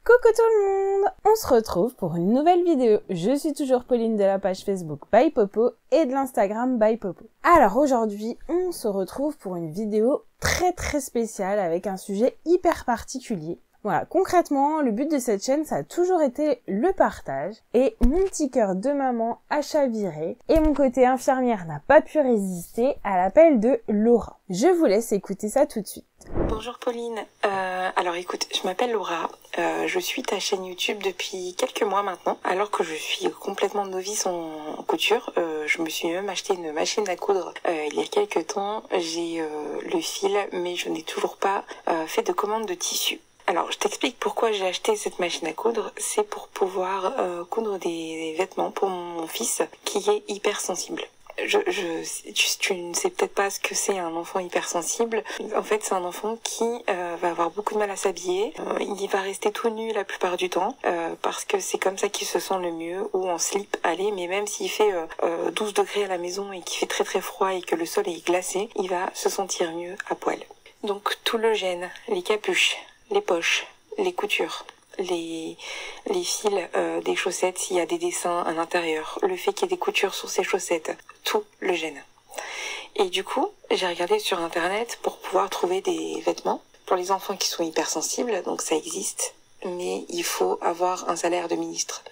Coucou tout le monde! On se retrouve pour une nouvelle vidéo. Je suis toujours Pauline de la page Facebook By Popo et de l'Instagram By Popo. Alors aujourd'hui, on se retrouve pour une vidéo très spéciale avec un sujet hyper particulier. Voilà, concrètement, le but de cette chaîne, ça a toujours été le partage. Et mon petit cœur de maman a chaviré et mon côté infirmière n'a pas pu résister à l'appel de Laura. Je vous laisse écouter ça tout de suite. Bonjour Pauline, alors écoute, je m'appelle Laura, je suis ta chaîne YouTube depuis quelques mois maintenant, alors que je suis complètement novice en couture. Je me suis même acheté une machine à coudre il y a quelques temps. J'ai le fil, mais je n'ai toujours pas fait de commande de tissu. Alors, je t'explique pourquoi j'ai acheté cette machine à coudre. C'est pour pouvoir coudre des vêtements pour mon fils qui est hypersensible. Tu ne sais peut-être pas ce que c'est un enfant hypersensible. En fait, c'est un enfant qui va avoir beaucoup de mal à s'habiller. Il va rester tout nu la plupart du temps parce que c'est comme ça qu'il se sent le mieux, ou en slip, allez, mais même s'il fait 12 degrés à la maison et qu'il fait très froid et que le sol est glacé, il va se sentir mieux à poil. Donc tout le gène, les capuches, les poches, les coutures, les fils des chaussettes s'il y a des dessins à l'intérieur, le fait qu'il y ait des coutures sur ces chaussettes, tout le gêne. Et du coup, j'ai regardé sur internet pour pouvoir trouver des vêtements pour les enfants qui sont hypersensibles, donc ça existe, mais il faut avoir un salaire de ministre,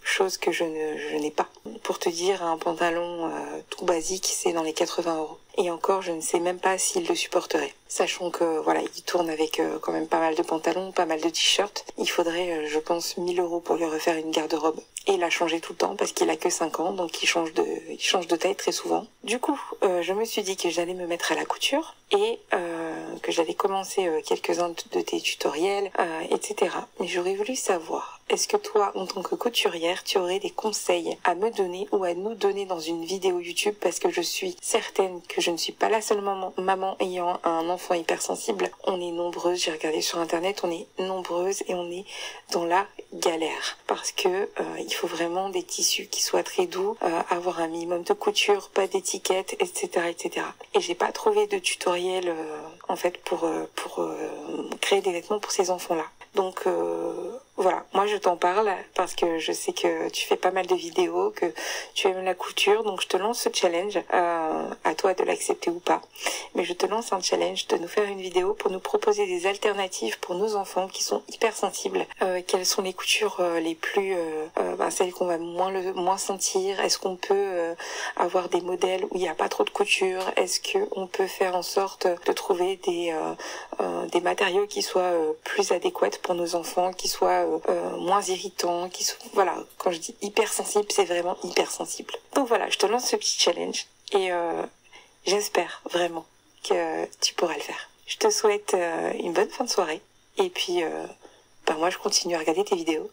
chose que je n'ai pas. Pour te dire, un pantalon tout basique, c'est dans les 80 €. Et encore, je ne sais même pas s'il le supporterait. Sachant que, voilà, il tourne avec quand même pas mal de pantalons, pas mal de t-shirts. Il faudrait, je pense, 1000 € pour lui refaire une garde-robe. Et la changer tout le temps, parce qu'il a que 5 ans, donc il change de taille très souvent. Du coup, je me suis dit que j'allais me mettre à la couture, et que j'allais commencer quelques-uns de tes tutoriels, etc. Mais j'aurais voulu savoir, est-ce que toi, en tant que couturière, tu aurais des conseils à me donner ou à nous donner dans une vidéo YouTube, parce que je suis certaine que je ne suis pas la seule maman ayant un enfant hypersensible. On est nombreuses, j'ai regardé sur internet, on est nombreuses et on est dans la galère. Parce que il faut vraiment des tissus qui soient très doux, avoir un minimum de couture, pas d'étiquette, etc. Et j'ai pas trouvé de tutoriel en fait pour créer des vêtements pour ces enfants-là. Donc voilà, moi je t'en parle parce que je sais que tu fais pas mal de vidéos, que tu aimes la couture, donc je te lance ce challenge, à toi de l'accepter ou pas. Mais je te lance un challenge de nous faire une vidéo pour nous proposer des alternatives pour nos enfants qui sont hypersensibles. Quelles sont les coutures les plus, celles qu'on va moins sentir? Est-ce qu'on peut avoir des modèles où il n'y a pas trop de couture? Est-ce qu'on peut faire en sorte de trouver des matériaux qui soient plus adéquats pour nos enfants, qui soient moins irritants, voilà, quand je dis hypersensible, c'est vraiment hypersensible. Donc voilà, je te lance ce petit challenge et j'espère vraiment que tu pourras le faire. Je te souhaite une bonne fin de soirée et puis moi je continue à regarder tes vidéos.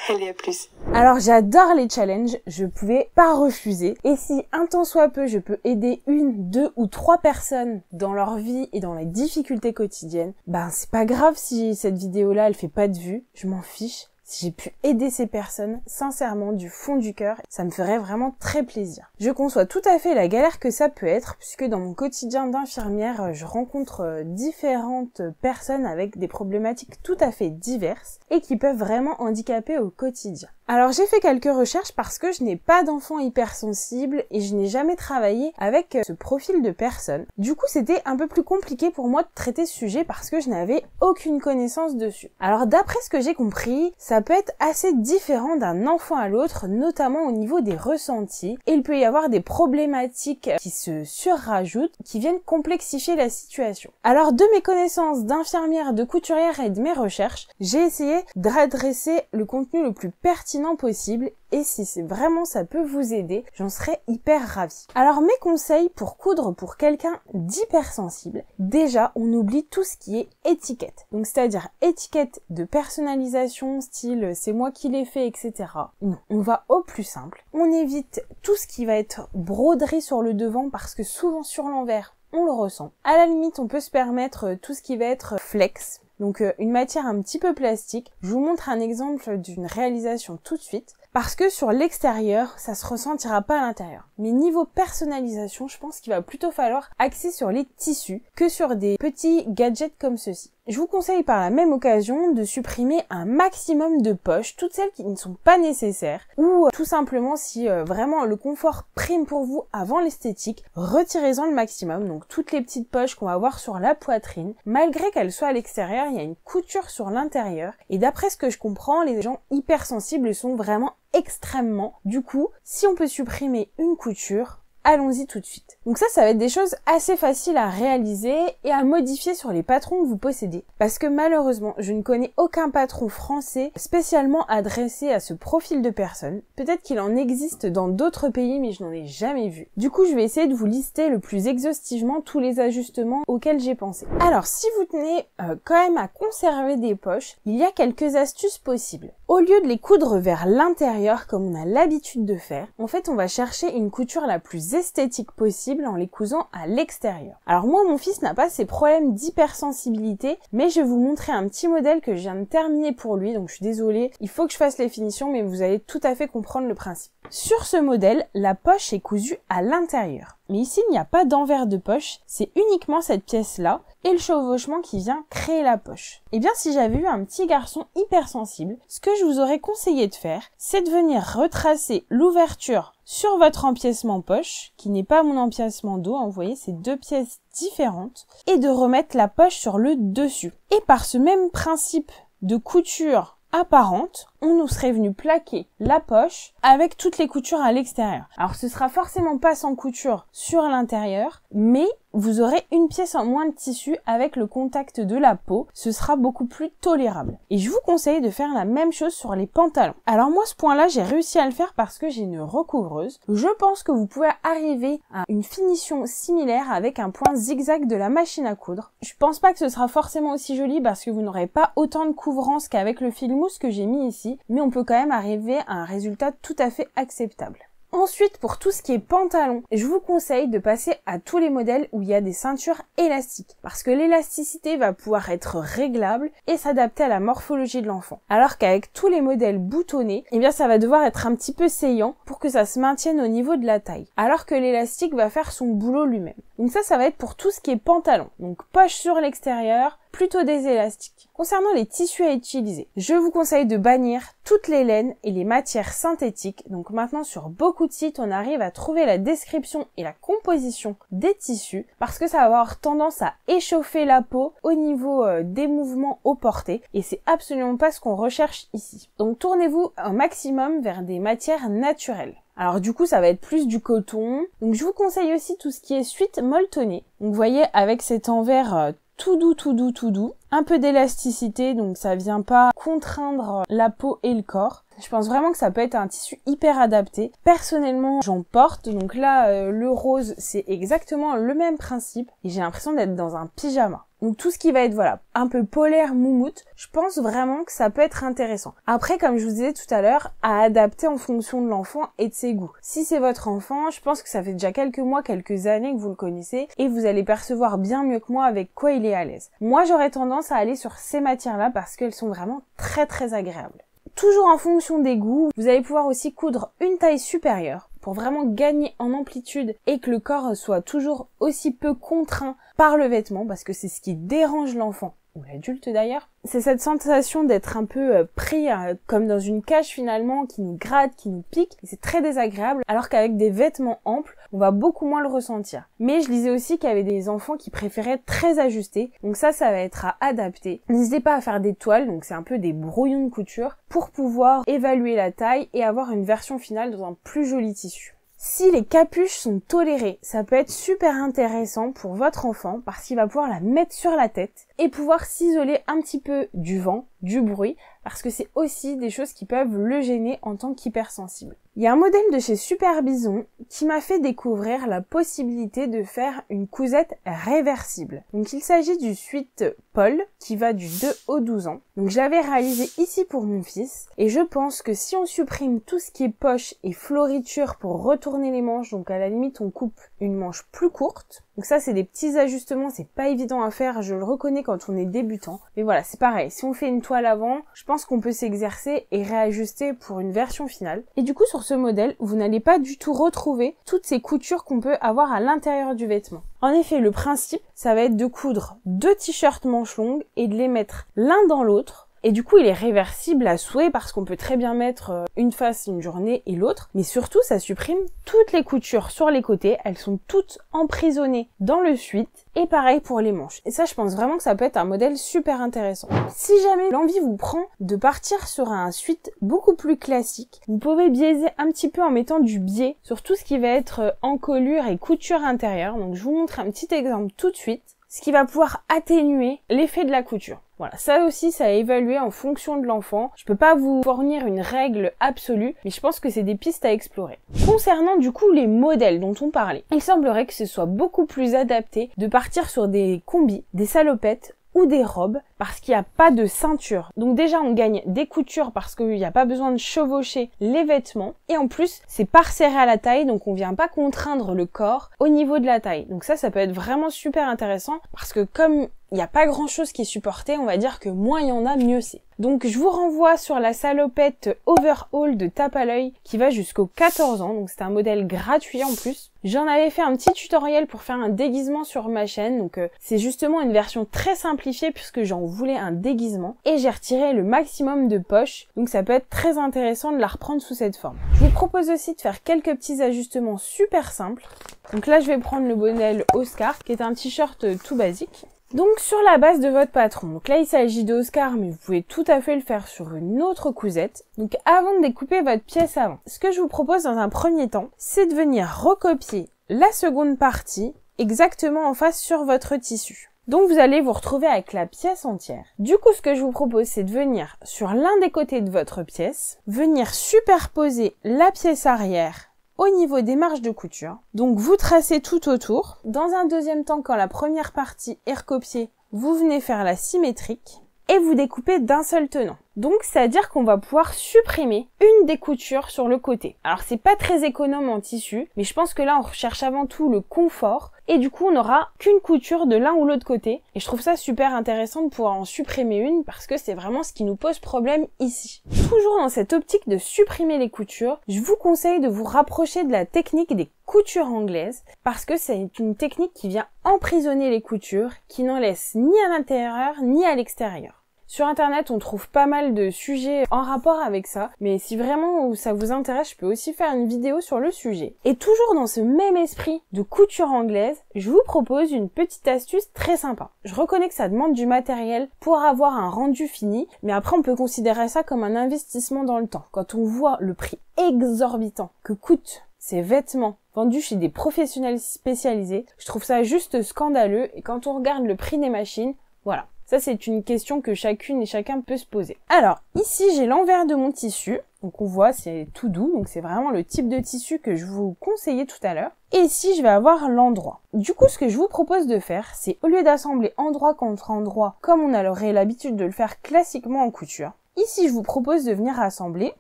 Allez, à plus. Alors j'adore les challenges, je pouvais pas refuser. Et si un tant soit peu, je peux aider 1, 2 ou 3 personnes dans leur vie et dans les difficultés quotidiennes, c'est pas grave si cette vidéo-là elle fait pas de vues, je m'en fiche. Si j'ai pu aider ces personnes, sincèrement, du fond du cœur, ça me ferait vraiment très plaisir. Je conçois tout à fait la galère que ça peut être, puisque dans mon quotidien d'infirmière, je rencontre différentes personnes avec des problématiques tout à fait diverses et qui peuvent vraiment handicaper au quotidien. Alors j'ai fait quelques recherches parce que je n'ai pas d'enfant hypersensible et je n'ai jamais travaillé avec ce profil de personne. Du coup c'était un peu plus compliqué pour moi de traiter ce sujet parce que je n'avais aucune connaissance dessus. Alors d'après ce que j'ai compris, ça peut être assez différent d'un enfant à l'autre, notamment au niveau des ressentis, et il peut y avoir des problématiques qui se surrajoutent, qui viennent complexifier la situation. Alors de mes connaissances d'infirmière, de couturière et de mes recherches, j'ai essayé d'adresser le contenu le plus pertinent possible, et si c'est vraiment ça peut vous aider, j'en serais hyper ravie. Alors mes conseils pour coudre pour quelqu'un d'hypersensible, déjà on oublie tout ce qui est étiquette. Donc c'est-à-dire étiquette de personnalisation, style c'est moi qui l'ai fait, etc. Non, on va au plus simple. On évite tout ce qui va être broderie sur le devant parce que souvent sur l'envers, on le ressent. À la limite, on peut se permettre tout ce qui va être flex. Donc une matière un petit peu plastique. Je vous montre un exemple d'une réalisation tout de suite. parce que sur l'extérieur, ça se ressentira pas à l'intérieur. Mais niveau personnalisation, je pense qu'il va plutôt falloir axer sur les tissus que sur des petits gadgets comme ceci. Je vous conseille par la même occasion de supprimer un maximum de poches, toutes celles qui ne sont pas nécessaires, ou tout simplement si vraiment le confort prime pour vous avant l'esthétique, retirez-en le maximum. Donc toutes les petites poches qu'on va voir sur la poitrine, malgré qu'elles soient à l'extérieur, il y a une couture sur l'intérieur, et d'après ce que je comprends, les gens hypersensibles sont vraiment extrêmement. Du coup, si on peut supprimer une couture, allons-y tout de suite. Donc ça va être des choses assez faciles à réaliser et à modifier sur les patrons que vous possédez. Parce que malheureusement, je ne connais aucun patron français spécialement adressé à ce profil de personne. Peut-être qu'il en existe dans d'autres pays, mais je n'en ai jamais vu. Du coup, je vais essayer de vous lister le plus exhaustivement tous les ajustements auxquels j'ai pensé. Alors, si vous tenez quand même à conserver des poches, il y a quelques astuces possibles. Au lieu de les coudre vers l'intérieur comme on a l'habitude de faire, en fait, on va chercher une couture la plus esthétique possible en les cousant à l'extérieur. Alors moi, mon fils n'a pas ces problèmes d'hypersensibilité, mais je vais vous montrer un petit modèle que je viens de terminer pour lui, donc je suis désolée, il faut que je fasse les finitions, mais vous allez tout à fait comprendre le principe. Sur ce modèle, la poche est cousue à l'intérieur. Mais ici, il n'y a pas d'envers de poche, c'est uniquement cette pièce-là et le chevauchement qui vient créer la poche. Et bien, si j'avais eu un petit garçon hypersensible, ce que je vous aurais conseillé de faire, c'est de venir retracer l'ouverture sur votre empiècement poche, qui n'est pas mon empiècement dos, hein, vous voyez, c'est deux pièces différentes, et de remettre la poche sur le dessus. Et par ce même principe de couture apparente, on nous serait venu plaquer la poche avec toutes les coutures à l'extérieur. Alors ce sera forcément pas sans couture sur l'intérieur, mais vous aurez une pièce en moins de tissu avec le contact de la peau, ce sera beaucoup plus tolérable. Et je vous conseille de faire la même chose sur les pantalons. Alors moi ce point-là j'ai réussi à le faire parce que j'ai une recouvreuse. Je pense que vous pouvez arriver à une finition similaire avec un point zigzag de la machine à coudre. Je pense pas que ce sera forcément aussi joli parce que vous n'aurez pas autant de couvrance qu'avec le fil mousse que j'ai mis ici, mais on peut quand même arriver à un résultat tout à fait acceptable. Ensuite, pour tout ce qui est pantalon, je vous conseille de passer à tous les modèles où il y a des ceintures élastiques, parce que l'élasticité va pouvoir être réglable et s'adapter à la morphologie de l'enfant. Alors qu'avec tous les modèles boutonnés, eh bien ça va devoir être un petit peu saillant pour que ça se maintienne au niveau de la taille, alors que l'élastique va faire son boulot lui-même. Donc ça va être pour tout ce qui est pantalon. Donc poche sur l'extérieur, plutôt des élastiques. Concernant les tissus à utiliser, je vous conseille de bannir toutes les laines et les matières synthétiques. Donc maintenant sur beaucoup de sites, on arrive à trouver la description et la composition des tissus parce que ça va avoir tendance à échauffer la peau au niveau des mouvements au porté et c'est absolument pas ce qu'on recherche ici. Donc tournez-vous un maximum vers des matières naturelles. Alors du coup ça va être plus du coton. Donc je vous conseille aussi tout ce qui est suite molletonnée. Donc vous voyez avec cet envers tout doux, un peu d'élasticité, donc ça vient pas contraindre la peau et le corps. Je pense vraiment que ça peut être un tissu hyper adapté. Personnellement, j'en porte, donc là, le rose, c'est exactement le même principe, et j'ai l'impression d'être dans un pyjama. Donc tout ce qui va être, voilà, un peu polaire, moumoute, je pense vraiment que ça peut être intéressant. Après, comme je vous disais tout à l'heure, à adapter en fonction de l'enfant et de ses goûts. Si c'est votre enfant, je pense que ça fait déjà quelques mois, quelques années que vous le connaissez, et vous allez percevoir bien mieux que moi avec quoi il est à l'aise. Moi, j'aurais tendance à aller sur ces matières-là parce qu'elles sont vraiment très très agréables. Toujours en fonction des goûts, vous allez pouvoir aussi coudre une taille supérieure pour vraiment gagner en amplitude et que le corps soit toujours aussi peu contraint par le vêtement parce que c'est ce qui dérange l'enfant ou l'adulte d'ailleurs. C'est cette sensation d'être un peu pris comme dans une cage finalement qui nous gratte, qui nous pique et c'est très désagréable alors qu'avec des vêtements amples, on va beaucoup moins le ressentir. Mais je lisais aussi qu'il y avait des enfants qui préféraient très ajustés, donc ça va être à adapter. N'hésitez pas à faire des toiles, donc c'est un peu des brouillons de couture pour pouvoir évaluer la taille et avoir une version finale dans un plus joli tissu. Si les capuches sont tolérées, ça peut être super intéressant pour votre enfant parce qu'il va pouvoir la mettre sur la tête et pouvoir s'isoler un petit peu du vent, du bruit, parce que c'est aussi des choses qui peuvent le gêner en tant qu'hypersensible. Il y a un modèle de chez Super Bison qui m'a fait découvrir la possibilité de faire une cousette réversible. Donc il s'agit du suite Paul qui va du 2 au 12 ans. Donc je l'avais réalisé ici pour mon fils et je pense que si on supprime tout ce qui est poche et floriture pour retourner les manches, donc à la limite on coupe une manche plus courte. Donc ça c'est des petits ajustements, c'est pas évident à faire, je le reconnais quand on est débutant. Mais voilà, c'est pareil, si on fait une toile avant, je pense qu'on peut s'exercer et réajuster pour une version finale. Et du coup, sur ce modèle, vous n'allez pas du tout retrouver toutes ces coutures qu'on peut avoir à l'intérieur du vêtement. En effet, le principe, ça va être de coudre 2 t-shirts manches longues et de les mettre l'un dans l'autre. Et du coup, il est réversible à souhait parce qu'on peut très bien mettre une face une journée et l'autre. Mais surtout, ça supprime toutes les coutures sur les côtés. Elles sont toutes emprisonnées dans le sweat. Et pareil pour les manches. Et ça, je pense vraiment que ça peut être un modèle super intéressant. Si jamais l'envie vous prend de partir sur un sweat beaucoup plus classique, vous pouvez biaiser un petit peu en mettant du biais sur tout ce qui va être encolure et couture intérieure. Donc, je vous montre un petit exemple tout de suite. Ce qui va pouvoir atténuer l'effet de la couture. Voilà, ça aussi, ça a évalué en fonction de l'enfant. Je peux pas vous fournir une règle absolue, mais je pense que c'est des pistes à explorer. Concernant du coup les modèles dont on parlait, il semblerait que ce soit beaucoup plus adapté de partir sur des combis, des salopettes ou des robes parce qu'il n'y a pas de ceinture. Donc déjà on gagne des coutures parce qu'il n'y a pas besoin de chevaucher les vêtements et en plus c'est pas resserré à la taille donc on vient pas contraindre le corps au niveau de la taille. Donc ça peut être vraiment super intéressant parce que comme il n'y a pas grand chose qui est supporté, on va dire que moins il y en a, mieux c'est. Donc je vous renvoie sur la salopette Overhaul de Tape à l'œil qui va jusqu'aux 14 ans, donc c'est un modèle gratuit en plus. J'en avais fait un petit tutoriel pour faire un déguisement sur ma chaîne, donc c'est justement une version très simplifiée puisque j'en voulais un déguisement et j'ai retiré le maximum de poches, donc ça peut être très intéressant de la reprendre sous cette forme. Je vous propose aussi de faire quelques petits ajustements super simples. Donc là je vais prendre le modèle Oscar qui est un t-shirt tout basique. Donc sur la base de votre patron, donc là il s'agit d'Oscar mais vous pouvez tout à fait le faire sur une autre cousette. Donc avant de découper votre pièce avant, ce que je vous propose dans un premier temps, c'est de venir recopier la seconde partie exactement en face sur votre tissu. Donc vous allez vous retrouver avec la pièce entière. Du coup ce que je vous propose c'est de venir sur l'un des côtés de votre pièce, venir superposer la pièce arrière au niveau des marges de couture. Donc vous tracez tout autour. Dans un deuxième temps, quand la première partie est recopiée, vous venez faire la symétrique et vous découpez d'un seul tenant. Donc c'est-à-dire qu'on va pouvoir supprimer une des coutures sur le côté. Alors c'est pas très économe en tissu, mais je pense que là on recherche avant tout le confort et du coup on n'aura qu'une couture de l'un ou l'autre côté. Et je trouve ça super intéressant de pouvoir en supprimer une parce que c'est vraiment ce qui nous pose problème ici. Toujours dans cette optique de supprimer les coutures, je vous conseille de vous rapprocher de la technique des coutures anglaises parce que c'est une technique qui vient emprisonner les coutures, qui n'en laisse ni à l'intérieur ni à l'extérieur. Sur internet, on trouve pas mal de sujets en rapport avec ça, mais si vraiment ça vous intéresse, je peux aussi faire une vidéo sur le sujet. Et toujours dans ce même esprit de couture anglaise, je vous propose une petite astuce très sympa. Je reconnais que ça demande du matériel pour avoir un rendu fini, mais après on peut considérer ça comme un investissement dans le temps. Quand on voit le prix exorbitant que coûtent ces vêtements vendus chez des professionnels spécialisés, je trouve ça juste scandaleux et quand on regarde le prix des machines, voilà. Ça, c'est une question que chacune et chacun peut se poser. Alors, ici, j'ai l'envers de mon tissu. Donc, on voit, c'est tout doux. Donc, c'est vraiment le type de tissu que je vous conseillais tout à l'heure. Et ici, je vais avoir l'endroit. Du coup, ce que je vous propose de faire, c'est au lieu d'assembler endroit contre endroit, comme on aurait l'habitude de le faire classiquement en couture, ici, je vous propose de venir assembler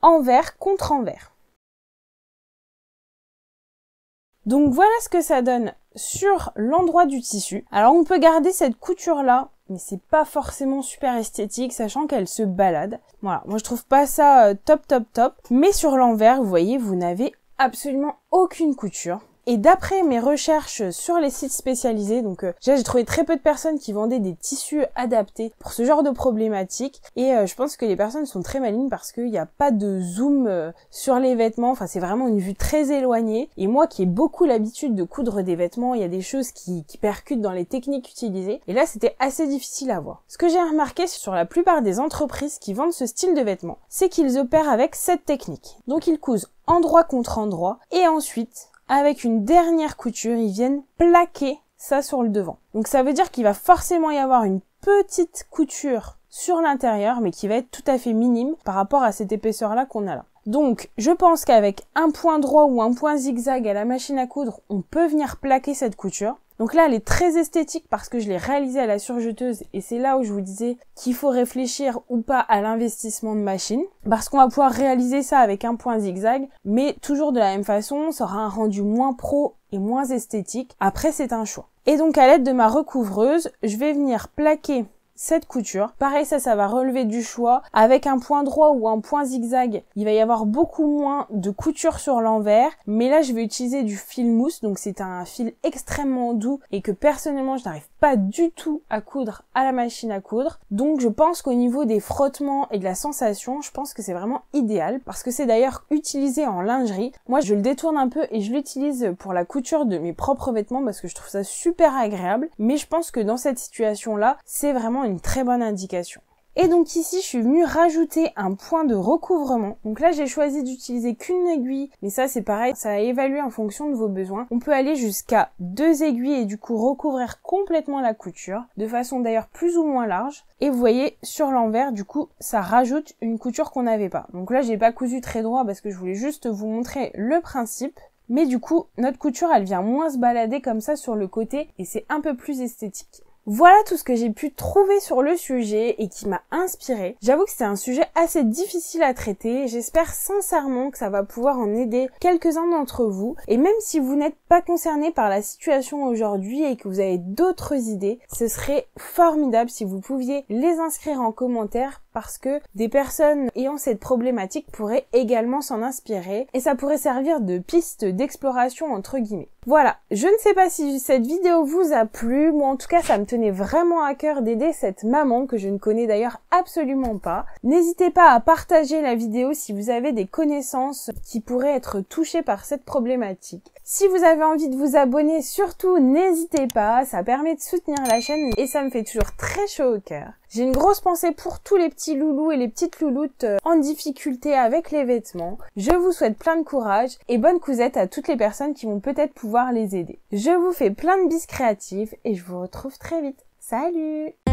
envers contre envers. Donc, voilà ce que ça donne sur l'endroit du tissu. Alors, on peut garder cette couture-là, mais c'est pas forcément super esthétique, sachant qu'elle se balade. Voilà, moi je trouve pas ça top. Mais sur l'envers, vous voyez, vous n'avez absolument aucune couture. Et d'après mes recherches sur les sites spécialisés, donc j'ai trouvé très peu de personnes qui vendaient des tissus adaptés pour ce genre de problématique. Et je pense que les personnes sont très malignes parce qu'il n'y a pas de zoom sur les vêtements. Enfin, c'est vraiment une vue très éloignée. Et moi qui ai beaucoup l'habitude de coudre des vêtements, il y a des choses qui percutent dans les techniques utilisées. Et là, c'était assez difficile à voir. Ce que j'ai remarqué sur la plupart des entreprises qui vendent ce style de vêtements, c'est qu'ils opèrent avec cette technique. Donc ils cousent endroit contre endroit et ensuite, avec une dernière couture, ils viennent plaquer ça sur le devant. Donc ça veut dire qu'il va forcément y avoir une petite couture sur l'intérieur, mais qui va être tout à fait minime par rapport à cette épaisseur-là qu'on a là. Donc je pense qu'avec un point droit ou un point zigzag à la machine à coudre, on peut venir plaquer cette couture. Donc là, elle est très esthétique parce que je l'ai réalisée à la surjeteuse et c'est là où je vous disais qu'il faut réfléchir ou pas à l'investissement de machine parce qu'on va pouvoir réaliser ça avec un point zigzag, mais toujours de la même façon, ça aura un rendu moins pro et moins esthétique. Après, c'est un choix. Et donc, à l'aide de ma recouvreuse, je vais venir plaquer cette couture. Pareil, ça va relever du choix. Avec un point droit ou un point zigzag, il va y avoir beaucoup moins de couture sur l'envers. Mais là, je vais utiliser du fil mousse, donc c'est un fil extrêmement doux et que personnellement, je n'arrive pas du tout à coudre à la machine à coudre. Donc je pense qu'au niveau des frottements et de la sensation, je pense que c'est vraiment idéal parce que c'est d'ailleurs utilisé en lingerie. Moi, je le détourne un peu et je l'utilise pour la couture de mes propres vêtements parce que je trouve ça super agréable. Mais je pense que dans cette situation-là, c'est vraiment une très bonne indication. Et donc ici, je suis venue rajouter un point de recouvrement. Donc là, j'ai choisi d'utiliser qu'une aiguille, mais ça c'est pareil, ça a évalué en fonction de vos besoins. On peut aller jusqu'à 2 aiguilles et du coup recouvrir complètement la couture, de façon d'ailleurs plus ou moins large. Et vous voyez, sur l'envers, du coup, ça rajoute une couture qu'on n'avait pas. Donc là, j'ai pas cousu très droit parce que je voulais juste vous montrer le principe. Mais du coup, notre couture, elle vient moins se balader comme ça sur le côté et c'est un peu plus esthétique. Voilà tout ce que j'ai pu trouver sur le sujet et qui m'a inspirée. J'avoue que c'est un sujet assez difficile à traiter. J'espère sincèrement que ça va pouvoir en aider quelques-uns d'entre vous. Et même si vous n'êtes pas concerné par la situation aujourd'hui et que vous avez d'autres idées, ce serait formidable si vous pouviez les inscrire en commentaire parce que des personnes ayant cette problématique pourraient également s'en inspirer et ça pourrait servir de piste d'exploration entre guillemets. Voilà, je ne sais pas si cette vidéo vous a plu, moi en tout cas ça me tenait vraiment à cœur d'aider cette maman que je ne connais d'ailleurs absolument pas. N'hésitez pas à partager la vidéo si vous avez des connaissances qui pourraient être touchées par cette problématique. Si vous avez envie de vous abonner, surtout n'hésitez pas, ça permet de soutenir la chaîne et ça me fait toujours très chaud au cœur. J'ai une grosse pensée pour tous les petits loulous et les petites louloutes en difficulté avec les vêtements. Je vous souhaite plein de courage et bonne cousette à toutes les personnes qui vont peut-être pouvoir les aider. Je vous fais plein de bises créatives et je vous retrouve très vite. Salut!